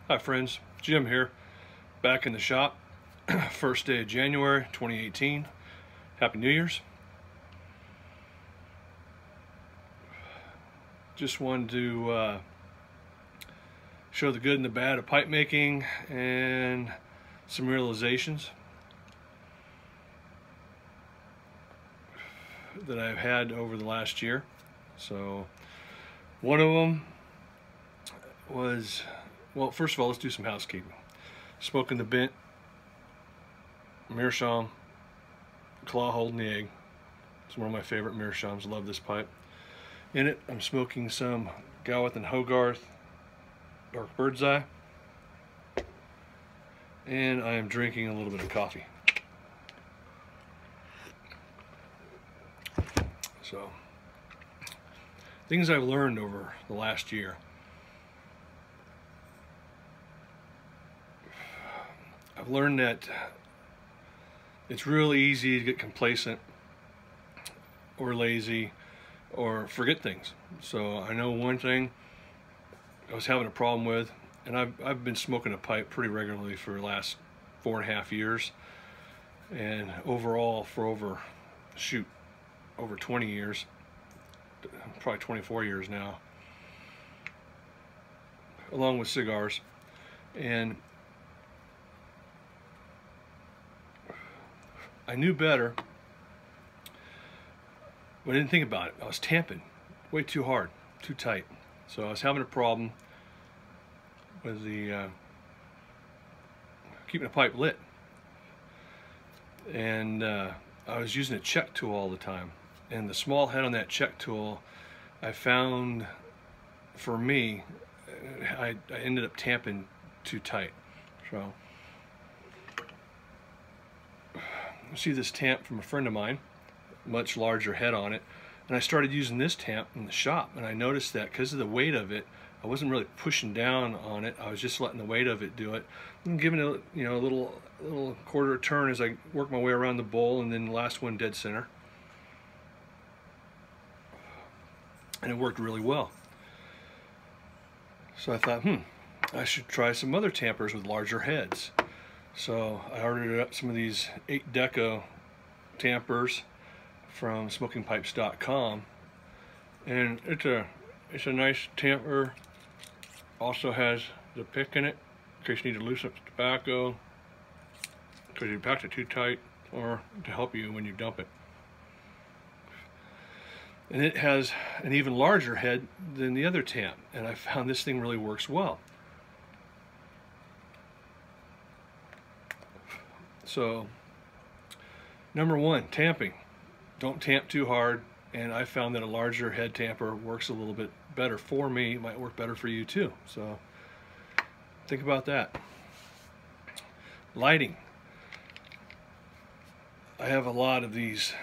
Hi friends, Jim here, back in the shop. First day of January 2018. Happy New Year's. Just wanted to show the good and the bad of pipe making and some realizations that I've had over the last year. So one of them was, well, first of all, let's do some housekeeping. Smoking the bent meerschaum, claw holding the egg. It's one of my favorite meerschaums. Love this pipe. In it, I'm smoking some Gawith and Hogarth Dark Bird's Eye, and I am drinking a little bit of coffee. So, things I've learned over the last year. I've learned that it's really easy to get complacent or lazy or forget things. So I know one thing I was having a problem with, and I've been smoking a pipe pretty regularly for the last 4.5 years, and overall for over 20 years, probably 24 years now, along with cigars. And I knew better, but I didn't think about it. I was tamping way too hard, too tight. So I was having a problem with the keeping the pipe lit, and I was using a check tool all the time. And the small head on that check tool, I found, for me, I ended up tamping too tight. So I see this tamp from a friend of mine, much larger head on it, and I started using this tamp in the shop, and I noticed that because of the weight of it, I wasn't really pushing down on it. I was just letting the weight of it do it, and giving it, a little quarter turn as I work my way around the bowl, and then the last one dead center. And it worked really well. So I thought, I should try some other tampers with larger heads. So I ordered up some of these 8 deco tampers from SmokingPipes.com, and it's a nice tamper. Also has the pick in it in case you need to loosen up the tobacco because you packed it too tight, or to help you when you dump it. And it has an even larger head than the other tamp, and I found this thing really works well. So, number one, tamping. Don't tamp too hard, and I found that a larger head tamper works a little bit better for me. It might work better for you too. So, think about that. Lighting. I have a lot of these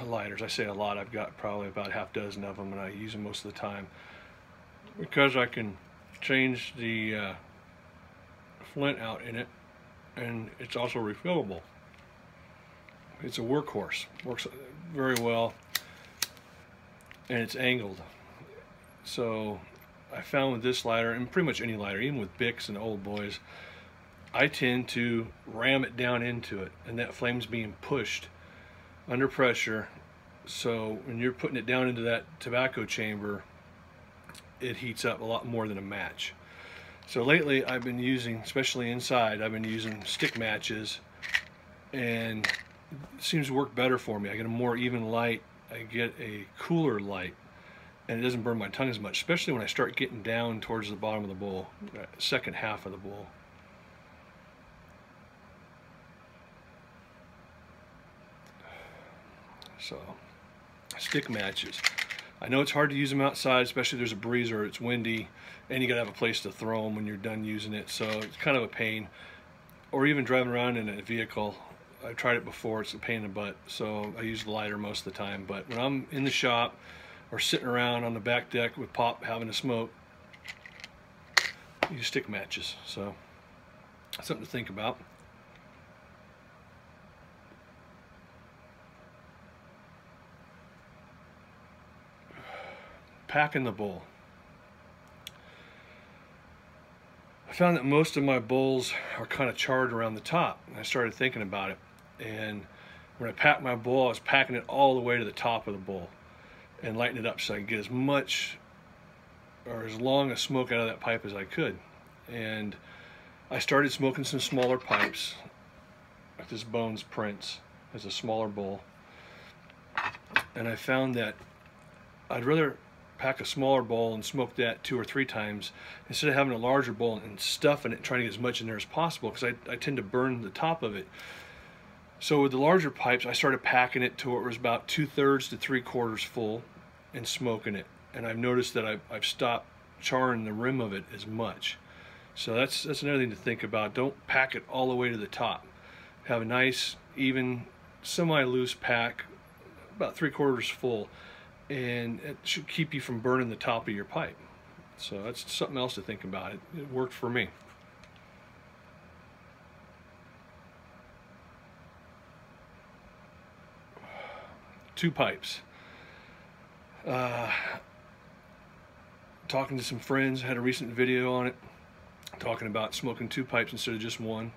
lighters. I say a lot, I've got probably about half a dozen of them, and I use them most of the time because I can change the flint out in it, and it's also refillable. It's a workhorse, works very well, and it's angled. So I found with this lighter, and pretty much any lighter, even with Bics and Old Boys, I tend to ram it down into it, and that flame's being pushed under pressure. So when you're putting it down into that tobacco chamber, it heats up a lot more than a match. So lately I've been using, especially inside, I've been using stick matches, and it seems to work better for me. I get a more even light, I get a cooler light, and it doesn't burn my tongue as much, especially when I start getting down towards the bottom of the bowl, second half of the bowl. So, stick matches. I know it's hard to use them outside, especially if there's a breeze or it's windy, and you gotta have a place to throw them when you're done using it, so it's kind of a pain. Or even driving around in a vehicle. I've tried it before, it's a pain in the butt, so I use the lighter most of the time. But when I'm in the shop or sitting around on the back deck with Pop having a smoke, I use stick matches. So, something to think about. Pack in the bowl. I found that most of my bowls are kind of charred around the top, and I started thinking about it. And when I packed my bowl, I was packing it all the way to the top of the bowl and lighting it up so I could get as much or as long a smoke out of that pipe as I could. And I started smoking some smaller pipes, like this Bones Prince is a smaller bowl. And I found that I'd rather pack a smaller bowl and smoke that 2 or 3 times instead of having a larger bowl and stuffing it, trying to get as much in there as possible, because I tend to burn the top of it. So with the larger pipes, I started packing it to where it was about 2/3 to 3/4 full and smoking it. And I've noticed that I've stopped charring the rim of it as much. So that's another thing to think about. Don't pack it all the way to the top. Have a nice, even, semi-loose pack, about 3/4 full, and it should keep you from burning the top of your pipe. So that's something else to think about. It worked for me. Two pipes. Talking to some friends, had a recent video on it talking about smoking 2 pipes instead of just 1.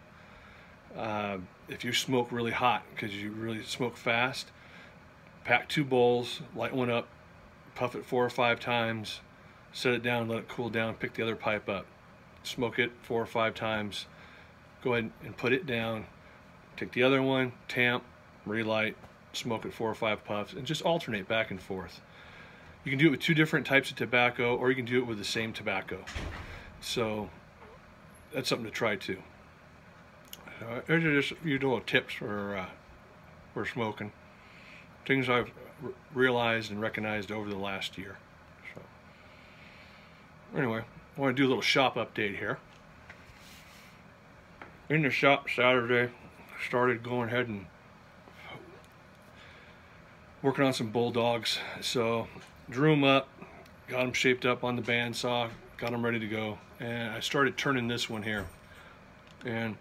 If you smoke really hot because you really smoke fast, pack 2 bowls, light one up, puff it 4 or 5 times, set it down, let it cool down, pick the other pipe up, smoke it 4 or 5 times, go ahead and put it down, take the other one, tamp, relight, smoke it 4 or 5 puffs, and just alternate back and forth. You can do it with 2 different types of tobacco, or you can do it with the same tobacco. So that's something to try too. Those are just a few little tips for smoking. Things I've realized and recognized over the last year. So anyway, I want to do a little shop update here. In the shop Saturday, started going ahead and working on some bulldogs. So drew them up, got them shaped up on the bandsaw, got them ready to go, and I started turning this one here. And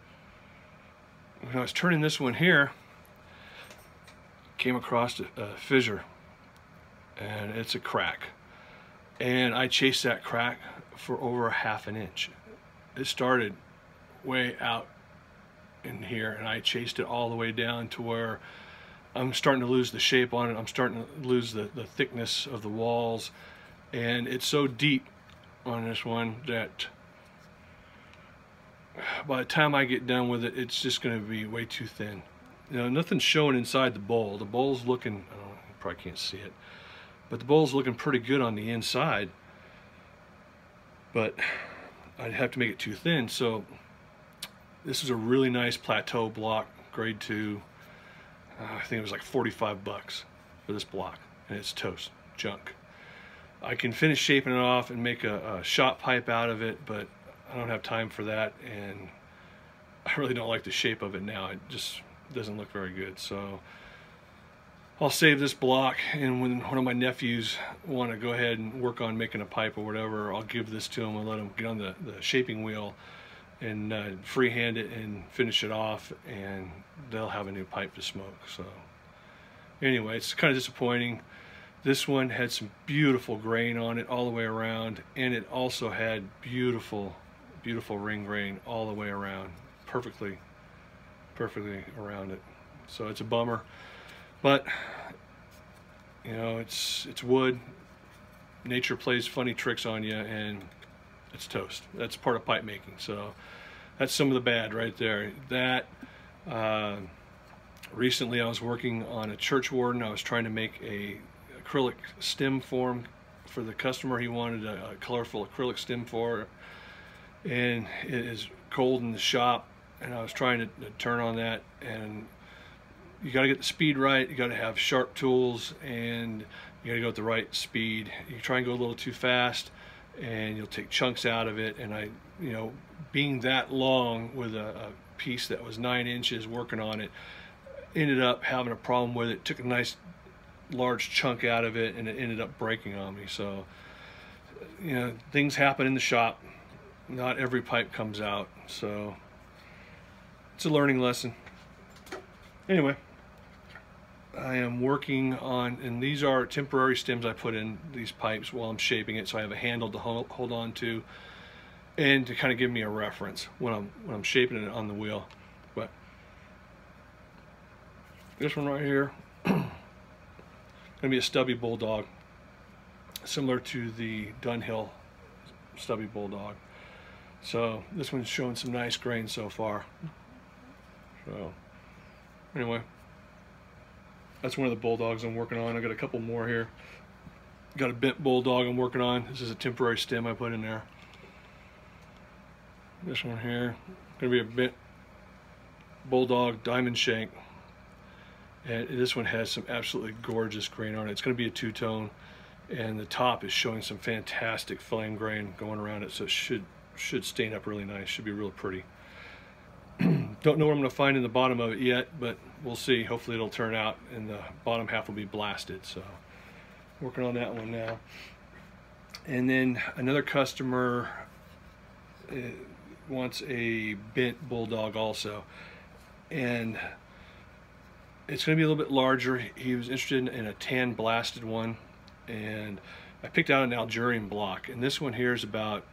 when I was turning this one here, came across a fissure, and it's a crack. And I chased that crack for over 1/2 inch. It started way out in here, and I chased it all the way down to where I'm starting to lose the shape on it. I'm starting to lose the thickness of the walls, and it's so deep on this one that by the time I get done with it, it's just going to be way too thin. You know, nothing's showing inside the bowl. The bowl's looking, I don't know, you probably can't see it, but the bowl's looking pretty good on the inside, but I'd have to make it too thin. So this is a really nice plateau block, grade 2. I think it was like 45 bucks for this block, and it's toast, junk. I can finish shaping it off and make a shot pipe out of it, but I don't have time for that, and I really don't like the shape of it now. It just doesn't look very good. So I'll save this block, and when one of my nephews want to go ahead and work on making a pipe or whatever, I'll give this to him and let him get on the shaping wheel and freehand it and finish it off, and they'll have a new pipe to smoke. So anyway, it's kind of disappointing. This one had some beautiful grain on it all the way around, and it also had beautiful ring grain all the way around, perfectly around it. So it's a bummer, but you know, it's wood. Nature plays funny tricks on you, and it's toast. That's part of pipe making. So that's some of the bad right there. That recently I was working on a church warden. I was trying to make a acrylic stem form for the customer. He wanted a colorful acrylic stem for it, and it is cold in the shop, and I was trying to turn on that, and you got to get the speed right. You got to have sharp tools, and you got to go at the right speed. You try and go a little too fast, and you'll take chunks out of it. And I, you know, being that long with a piece that was 9 inches working on it, ended up having a problem with it. Took a nice large chunk out of it, and it ended up breaking on me. So, you know, things happen in the shop. Not every pipe comes out, so it's a learning lesson. Anyway, I am working on, and these are temporary stems I put in these pipes while I'm shaping it, so I have a handle to hold on to. and to kind of give me a reference when I'm shaping it on the wheel. But this one right here, gonna be a stubby bulldog, similar to the Dunhill stubby bulldog. So this one's showing some nice grain so far. So anyway, that's one of the bulldogs I'm working on. I got a couple more here. Got a bent bulldog I'm working on. This is a temporary stem I put in there. This one here, gonna be a bent bulldog diamond shank. And this one has some absolutely gorgeous grain on it. It's gonna be a two-tone, and the top is showing some fantastic flame grain going around it, so it should stain up really nice. Should be real pretty. Don't know what I'm gonna find in the bottom of it yet, but we'll see. Hopefully it'll turn out and the bottom half will be blasted. So working on that one now. And then another customer wants a bent bulldog also, and it's going to be a little bit larger. He was interested in a tan blasted one, and I picked out an Algerian block, and this one here is about,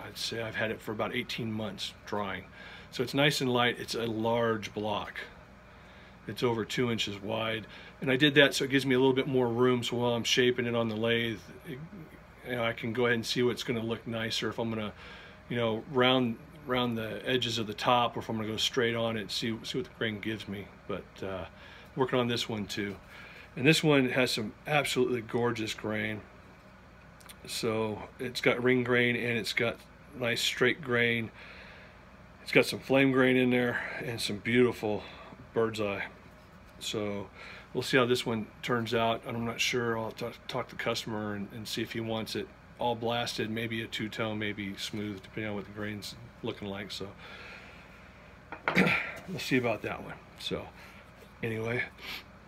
I'd say I've had it for about 18 months drying, so it's nice and light. It's a large block. It's over 2 inches wide, and I did that so it gives me a little bit more room, so while I'm shaping it on the lathe, I can go ahead and see what's going to look nicer, if I'm going to, you know, round the edges of the top, or if I'm going to go straight on it, see what the grain gives me. But working on this one too, and this one has some absolutely gorgeous grain. So it's got ring grain and it's got nice straight grain. It's got some flame grain in there and some beautiful bird's eye. So we'll see how this one turns out. I'm not sure. I'll talk to the customer and see if he wants it all blasted, maybe a two-tone, maybe smooth, depending on what the grain's looking like. So we'll see about that one. So anyway,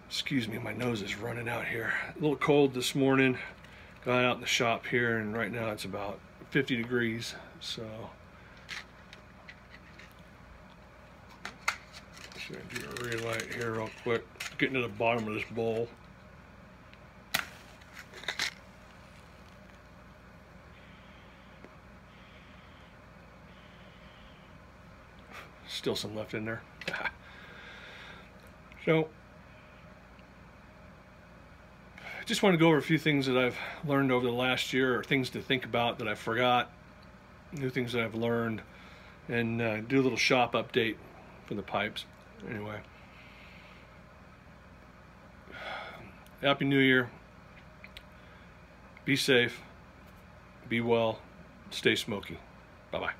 excuse me, my nose is running out here. A little cold this morning. Got out in the shop here, and right now it's about 50 degrees. So just gonna do a relight here real quick. Getting to the bottom of this bowl. Still some left in there. So I just want to go over a few things that I've learned over the last year, or things to think about that I forgot, new things that I've learned, and do a little shop update for the pipes. Anyway, Happy New Year. Be safe, be well, stay smoky. Bye-bye.